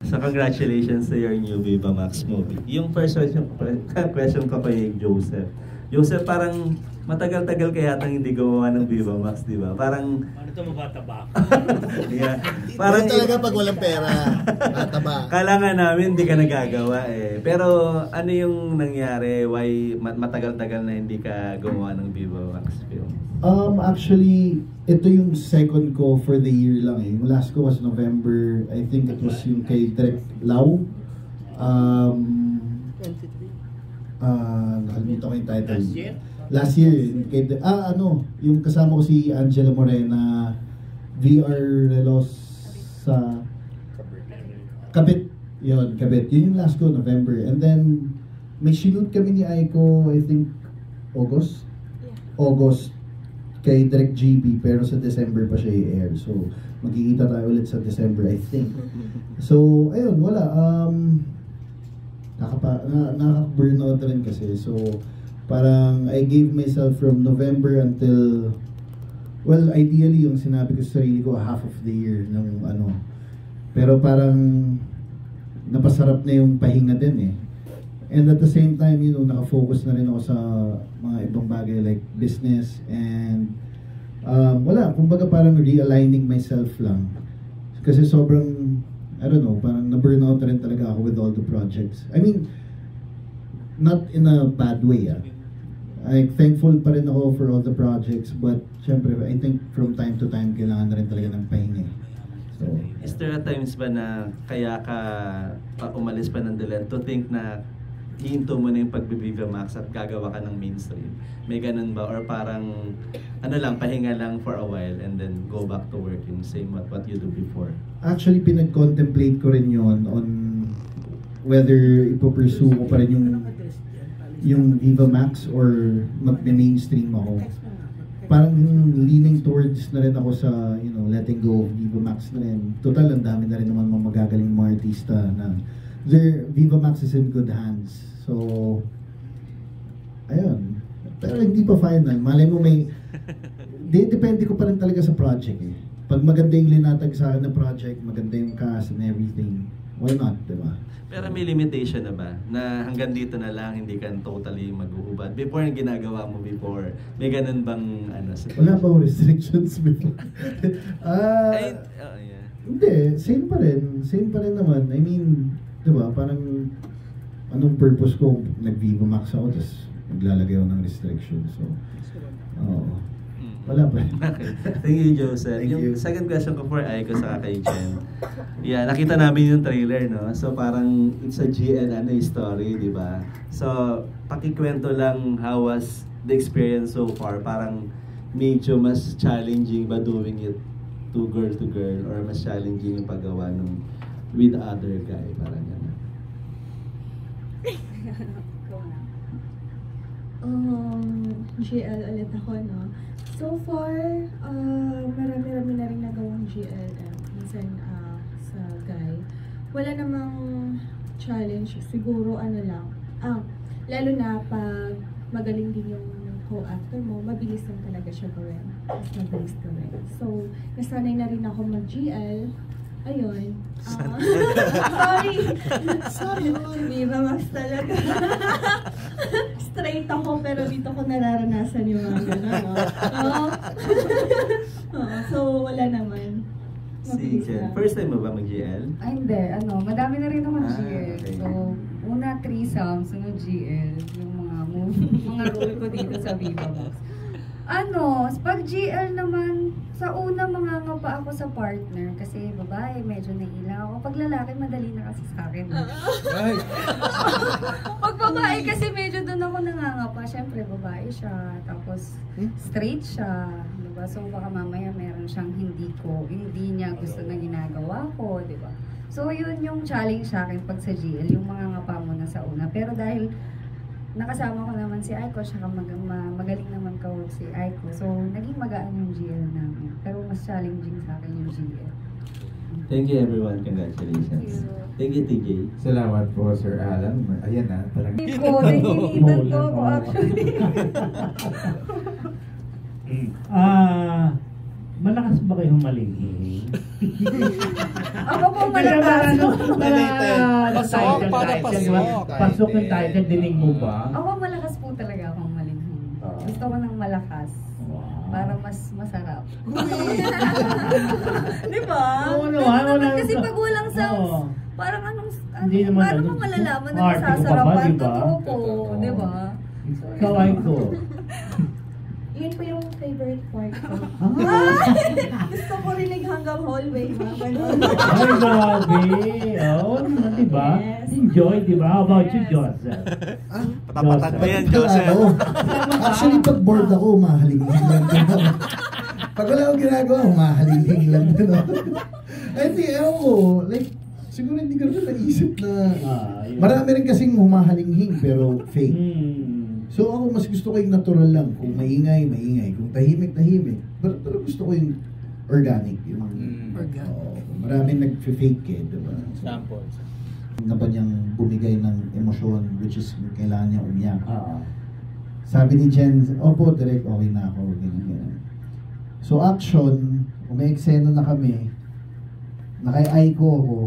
So congratulations to your new Viva Max movie. Yung first question ko kay Joseph. Joseph, parang matagal-tagal kaya yata hindi gumawa ng Viva Max, di ba? Parang... Ano ito, mabataba? Yeah. Parang talaga pag walang pera, mataba. Kailangan namin hindi ka nagagawa eh. Pero ano yung nangyari? Why matagal-tagal na hindi ka gumawa ng Viva Max film? Actually, ito yung second ko for the year lang eh. Yung last ko was November, I think it was yung kay Direk Lau. Nakalimutan ko yung title. Last year? Kay, yung kasama ko si Angela Morena, VR Relos sa Kabit. Yun yung last ko, November. And then, may shoot kami ni Aiko, I think, August? August. Kay Direct GB, pero sa December pa siya i-air. So, magkikita tayo ulit sa December, I think. So, ayun, wala. Nakaka-burnout rin kasi. So, parang I gave myself from November until, well, ideally, yung sinabi ko sa sarili ko, half of the year ng ano. Pero parang, napasarap na yung pahinga din eh. And at the same time, you know, nakafocus na rin ako sa mga ibang bagay like business and wala, kumbaga parang realigning myself lang. Kasi sobrang, I don't know, parang na-burnout rin talaga ako with all the projects. I mean, not in a bad way I'm thankful pa rin ako for all the projects, but syempre, I think from time to time, kailangan na rin talaga ng pahinga. So, is there a times ba na kaya ka umalis pa ng Delenn to think na hihinto mo na yung pag-Viva Max at gagawa ka ng mainstream? May ganun ba? Or parang, ano lang, pahinga lang for a while and then go back to working, same what you do before? Actually, pinag-contemplate ko rin yon on whether ipo-pursue ko pa rin yung Viva Max or mag-mainstream ako. Parang leaning towards na rin ako sa, you know, letting go of Viva Max na rin. Total, ang dami na rin naman mga magagaling mga artista na Viva Max is in good hands. So, ayun. Pero hindi pa final. Malay mo may... Depende ko pa rin talaga sa project eh. Pag maganda yung linatag sa akin na project, maganda yung cast and everything, why not, diba? Pero may limitation na ba? Na hanggang dito na lang, hindi ka totally mag-uubad? Before yung ginagawa mo before, may ganun bang ano? Wala pa restrictions before. Yeah. Hindi, same pa rin. Same pa rin naman. I mean, diba, parang anong purpose ko? Nag-Viva Max ako, tapos maglalagay ako ng restrictions. So, wala pa. Okay. Thank you, Joseph. Thank you. Yung second question ko for Aiko sa kay Jen. Yeah, nakita namin yung trailer, no? So parang it's a GN story, di ba? So, pakikwento lang how was the experience so far? Parang medyo mas challenging ba doing it to girl or mas challenging yung paggawa nung with other guy? Parang gano'n. GL ulit ako, no? So far, marami-rami na rin nagawang GL minsan sa guy. Wala namang challenge, siguro ano lang. Lalo na pag magaling din yung co-actor mo, mabilis lang talaga siya gawin. Mas mabilis gawin. So, nasanay na rin ako mag-GL. Ayun. Sorry. Viva Max talaga. Straight ako, pero dito ko nararanasan yung mga gano'n. So, wala naman. Si Jen, first time mo ba mag-GL? Ay, hindi. Madami na rin ako mag-GL. Okay. So, una threesome, sunod GL. Yung mga role ko dito sa Viva Max. Pag GL naman, sa una mangangapa ako sa partner kasi babae, medyo naiilang ako. Pag lalaki, madali na kasi sa akin. Pag babae kasi medyo doon ako nangangapa. Siyempre, babae siya. Tapos, straight siya. Diba? So, baka mamaya meron siyang hindi niya gusto na ginagawa ko. Diba? So, yun yung challenge sa akin pag sa GL, yung mangangapa mo na sa una. Pero dahil nakasama ko naman si Aiko, saka magaling naman ka-work si Aiko. So, naging magaan yung GL namin. Pero mas challenging sa akin yung GL. Thank you everyone. Congratulations. Thank you, TJ. Salamat po, Sir Alan. Ayan na, talagang... Nahihilitan ko ako actually. Malakas ba kayong malinghi? Ako po malakas. Pasok yung title, dinig mo ba? Ako malakas po talaga akong malinghing. Gusto ko ng malakas. Para mas masarap. Di ba? Oo Ganun naman, naman wala- kasi pag walang sounds, Oo. parang Hindi naman paano ano, mo malalaman na arte ko pa ba, masasarapan? di ba? Totoo po, Totoo. di ba? Kaway ko. Yun po yung favorite part ko. Ah, Gusto ko rinig hanggang hallway. Mga ganun. ay, grabe. Oo, naman, di ba? Yes. Enjoy, di ba? How about you, Yes. Joseph? Patapatan mo yan, Wala Joseph. ako. Actually, pag bored ako, humahalingling lang din ako. Pag wala akong ginagawa, humahalingling lang din ako. Ay, di, ewan ko. Like, siguro hindi ko rin naisip na... Yun. Marami rin kasing humahalinghing pero fake. So ako mas gusto ko yung natural lang. Kung maingay, maingay. Kung tahimik, tahimik. Pero gusto ko yung organic. Yung, Organic. Maraming nag-fake eh, diba? Samples. Na ba niyang bumigay ng emosyon which is kailangan niya umiyak. Ah. Sabi ni Jen, opo, direct, okay na ako. Ganyan. So action, kung may eksena na kami, naka-eye ko ako,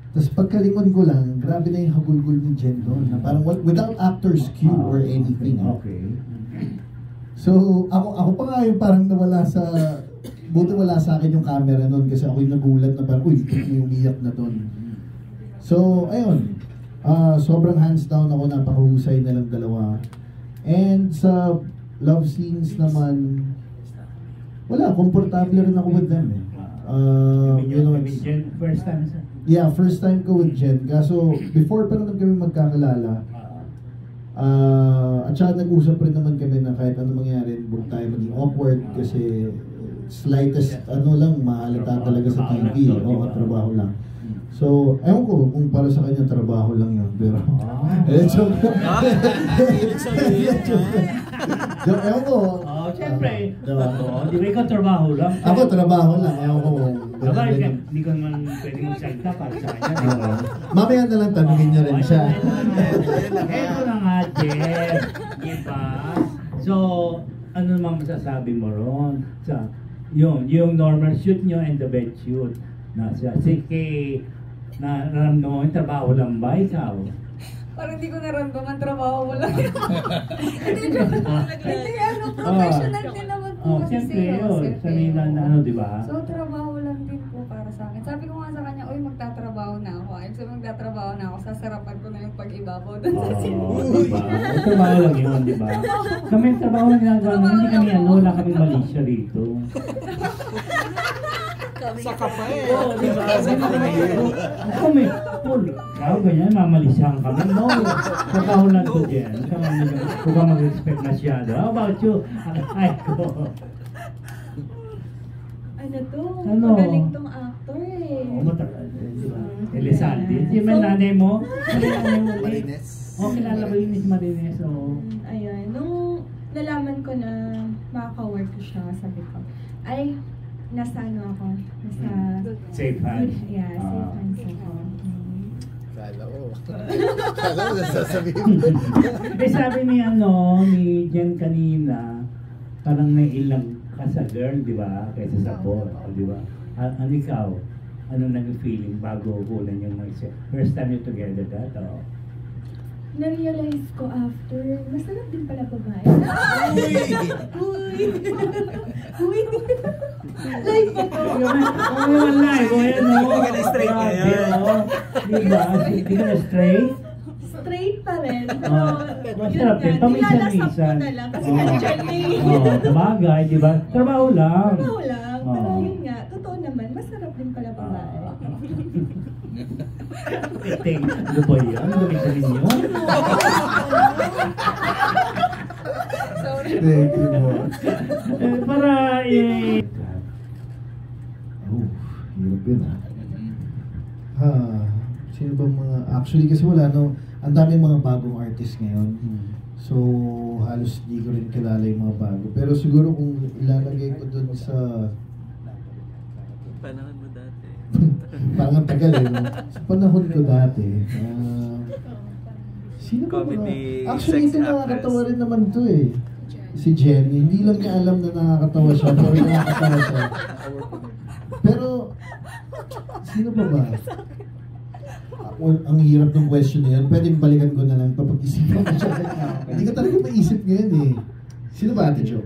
tapos pagkalingon ko lang, grabe na yung hagulgul ni Jen doon, na parang without actor's cue or anything. Okay. So, ako pa nga yung parang nawala sa, buti wala sa akin yung camera noon kasi ako yung nagulat na parang, uy, may umiyak na doon. So, ayun, sobrang hands down ako, napakahusay na lang dalawa. And sa love scenes naman, wala, komportable rin ako with them eh. You know, it's- First time sa... yeah, first time ko with Jen. Kaso, before pa naman kami magkakalala, at saka nag-usap rin naman kami na kahit ano mangyari, huwag tayo maging awkward kasi slightest ano lang, mahalata talaga sa TV. O, trabaho lang. So, ewan ko kung para sa kanya trabaho lang yun. Pero, joke. Joke, ewan ko. Siyempre. Diba? Di ba ikaw trabaho lang? Ako trabaho lang. Ewan ko. Diba, hindi ko naman pwede magsalita para sa kanya. di ba? Mamaya na lang tanungin niya rin siya. Ito na nga, Jeff. Diba? So, ano naman masasabi mo ron? Sa, yung normal shoot nyo and the bed shoot. Sige, naramdaman mo, trabaho lang ba ikaw? Parang hindi ko naramdaman trabaho mo lang. Hindi, professional din naman po kasi Siyempre sa'yo. yun. Sanay na ano, di ba? So, trabaho lang din po para sa akin. Sabi ko nga sa kanya, uy, magtatrabaho na ako. Ay, so magtatrabaho na ako, sasarapan ko na yung pag-ibabaw doon sa Oo, diba? Trabaho lang yun, di ba? Kami trabaho lang ginagawa namin, hindi kami ano, wala kaming mali siya rito. Sa kapay. Oo, di ba? Kami, Paul, ikaw ganyan, mamalisahan kami. No, trabaho lang to dyan. Huwag ka mag-respect masyado. How about you? Ay ko. Ano to? Ano? Magaling tong actor eh. Oo, matagal. Di ba? Elizalde. Di ba yung nanay mo? Marines. Oo, kilala ko yun si Marines. Oo. Ayun. Nung nalaman ko na makaka-work ko siya, sabi ko, ay, nasa ano ako? Nasa... Safe hands. Yeah, safe hands ako. Kala ko. Kala ko nasasabihin. Sabi ni ni Jen kanina, parang may ilang ka sa girl, di ba? Kaysa sa boy, di ba? Ano ikaw? Ano naging feeling bago kunan yung first time you together that? Oh. Na-realize ko after, masarap din pala babae. Uy! Uy! Live pa to. Oo naman live. O yan o. Hindi ka na straight ngayon. Di ba? Hindi ka na straight? Straight pa rin. Masarap din. Paminsan-minsan. Nilalasap ko na lang kasi nandiyan eh. Oo, sabagay, di ba? Trabaho lang. Trabaho lang. Pero Oo. yun nga, totoo naman, masarap din pala babae. Ting, ano ba yan? Gamitin ninyo? Sorry. Thank you po. Para Oh, hirap yun sino ba mga... Actually kasi wala no, ang daming mga bagong artist ngayon. So, halos di ko rin kilala yung mga bago. Pero siguro kung ilalagay ko dun sa... Panahon mo dati. Parang ang tagal eh. No? Sa panahon ko dati, sino ba Comedy, mga... Actually, sex ito nakakatawa actress. rin naman to eh. Si Jenny, hindi lang niya alam na nakakatawa siya, pero nakakatawa siya. Pero Sino pa ba? Ang hirap ng question na yun. Pwede balikan ko na lang papag-isipan ko siya. Hindi ko talaga maisip ngayon eh. Sino ba, Ate Jo?